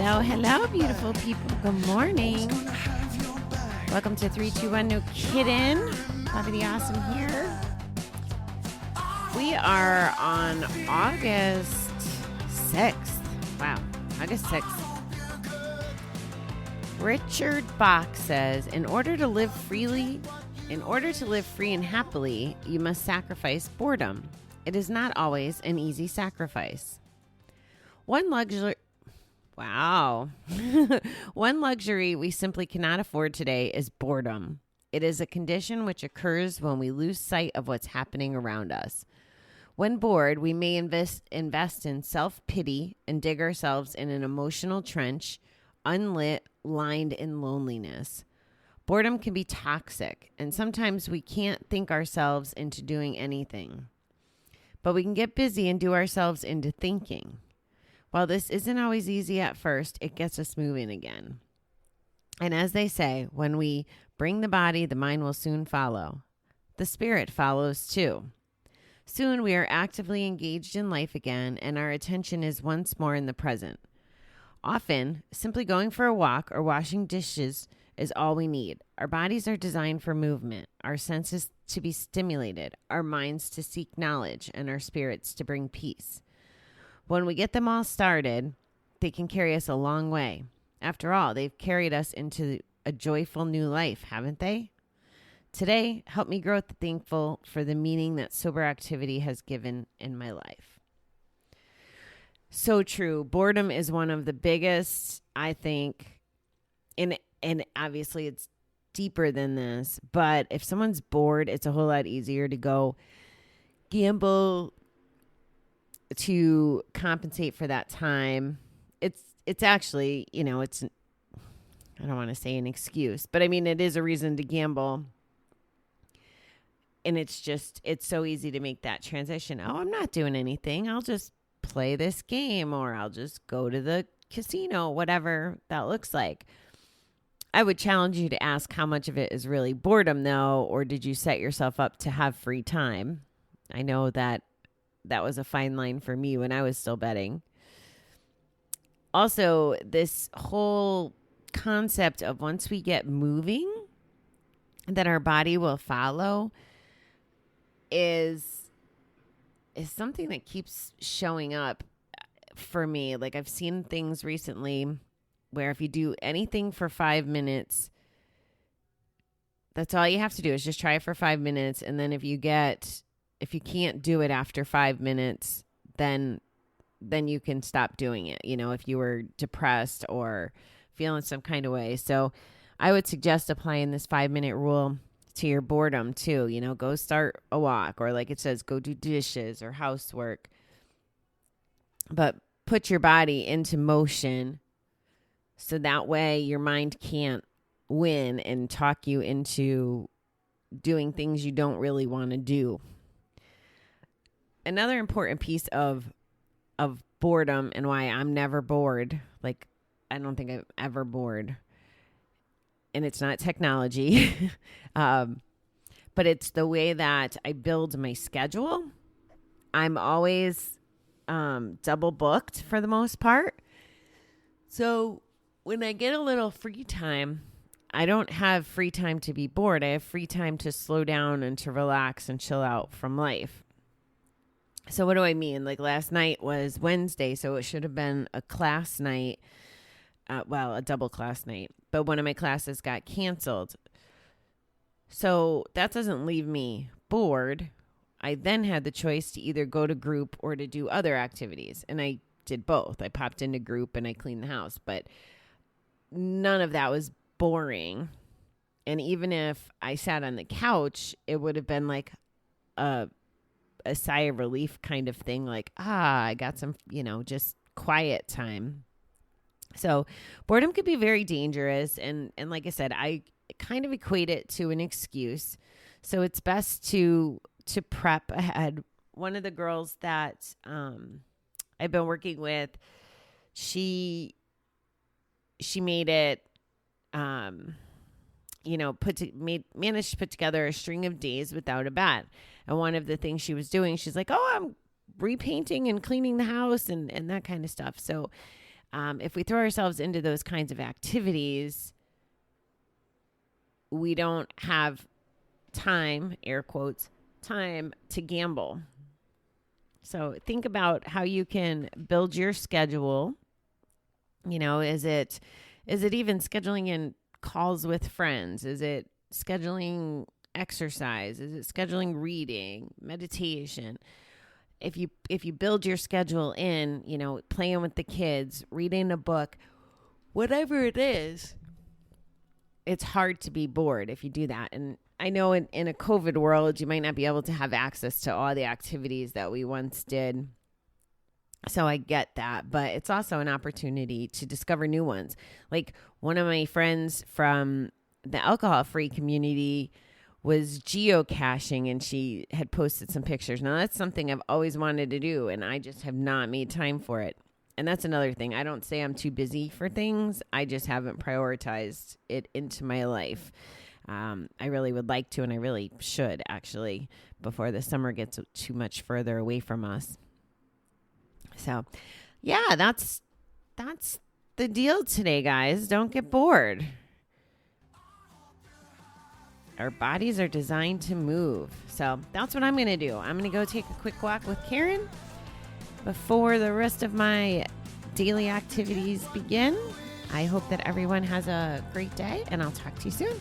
Hello, hello, beautiful people. Good morning. Welcome to 321 No Kiddin. Bobby the Awesome here. We are on August 6th. Wow, August 6th. Richard Bach says, in order to live free and happily, you must sacrifice boredom. It is not always an easy sacrifice. One luxury we simply cannot afford today is boredom. It is a condition which occurs when we lose sight of what's happening around us. When bored, we may invest in self-pity and dig ourselves in an emotional trench, unlit, lined in loneliness. Boredom can be toxic, and sometimes we can't think ourselves into doing anything. But we can get busy and do ourselves into thinking. While this isn't always easy at first, it gets us moving again. And as they say, when we bring the body, the mind will soon follow. The spirit follows too. Soon we are actively engaged in life again, and our attention is once more in the present. Often, simply going for a walk or washing dishes is all we need. Our bodies are designed for movement, our senses to be stimulated, our minds to seek knowledge, and our spirits to bring peace. When we get them all started, they can carry us a long way. After all, they've carried us into a joyful new life, haven't they? Today, help me grow thankful for the meaning that sober activity has given in my life. So true. Boredom is one of the biggest, I think, and obviously it's deeper than this, but if someone's bored, it's a whole lot easier to go gamble to compensate for that time. It's actually, it's, I don't want to say an excuse, but I mean, it is a reason to gamble. And it's so easy to make that transition. Oh, I'm not doing anything. I'll just play this game, or I'll just go to the casino, whatever that looks like. I would challenge you to ask how much of it is really boredom, though, or did you set yourself up to have free time? I know that was a fine line for me when I was still betting. Also, this whole concept of once we get moving, that our body will follow is something that keeps showing up for me. Like, I've seen things recently where if you do anything for 5 minutes, that's all you have to do is just try it for 5 minutes. And then if you can't do it after 5 minutes, then you can stop doing it. If you were depressed or feeling some kind of way. So I would suggest applying this 5-minute rule to your boredom too. Go start a walk, or like it says, go do dishes or housework. But put your body into motion so that way your mind can't win and talk you into doing things you don't really want to do. Another important piece of boredom, and why I'm never bored, like I don't think I'm ever bored, and it's not technology, but it's the way that I build my schedule. I'm always double booked for the most part. So when I get a little free time, I don't have free time to be bored. I have free time to slow down and to relax and chill out from life. So what do I mean? Like last night was Wednesday, so it should have been a class night. A double class night. But one of my classes got canceled. So that doesn't leave me bored. I then had the choice to either go to group or to do other activities. And I did both. I popped into group and I cleaned the house. But none of that was boring. And even if I sat on the couch, it would have been like a sigh of relief kind of thing. Like, I got some, just quiet time. So boredom could be very dangerous. And like I said, I kind of equate it to an excuse. So it's best to prep ahead. One of the girls that I've been working with, she made it, managed to put together a string of days without a bat. And one of the things she was doing, she's like, oh, I'm repainting and cleaning the house and that kind of stuff. So If we throw ourselves into those kinds of activities, we don't have time, air quotes, time to gamble. So think about how you can build your schedule. Is it even scheduling in calls with friends? Is it scheduling exercise? Is it scheduling reading, meditation? If you build your schedule in, playing with the kids, reading a book, whatever it is, it's hard to be bored if you do that. And I know in a COVID world, you might not be able to have access to all the activities that we once did. So I get that, but it's also an opportunity to discover new ones. Like one of my friends from the alcohol-free community was geocaching, and she had posted some pictures. Now that's something I've always wanted to do, and I just have not made time for it. And that's another thing. I don't say I'm too busy for things. I just haven't prioritized it into my life. I really would like to, and I really should actually, before the summer gets too much further away from us. So, yeah, that's the deal today, guys. Don't get bored. Our bodies are designed to move. So that's what I'm going to do. I'm going to go take a quick walk with Karen before the rest of my daily activities begin. I hope that everyone has a great day, and I'll talk to you soon.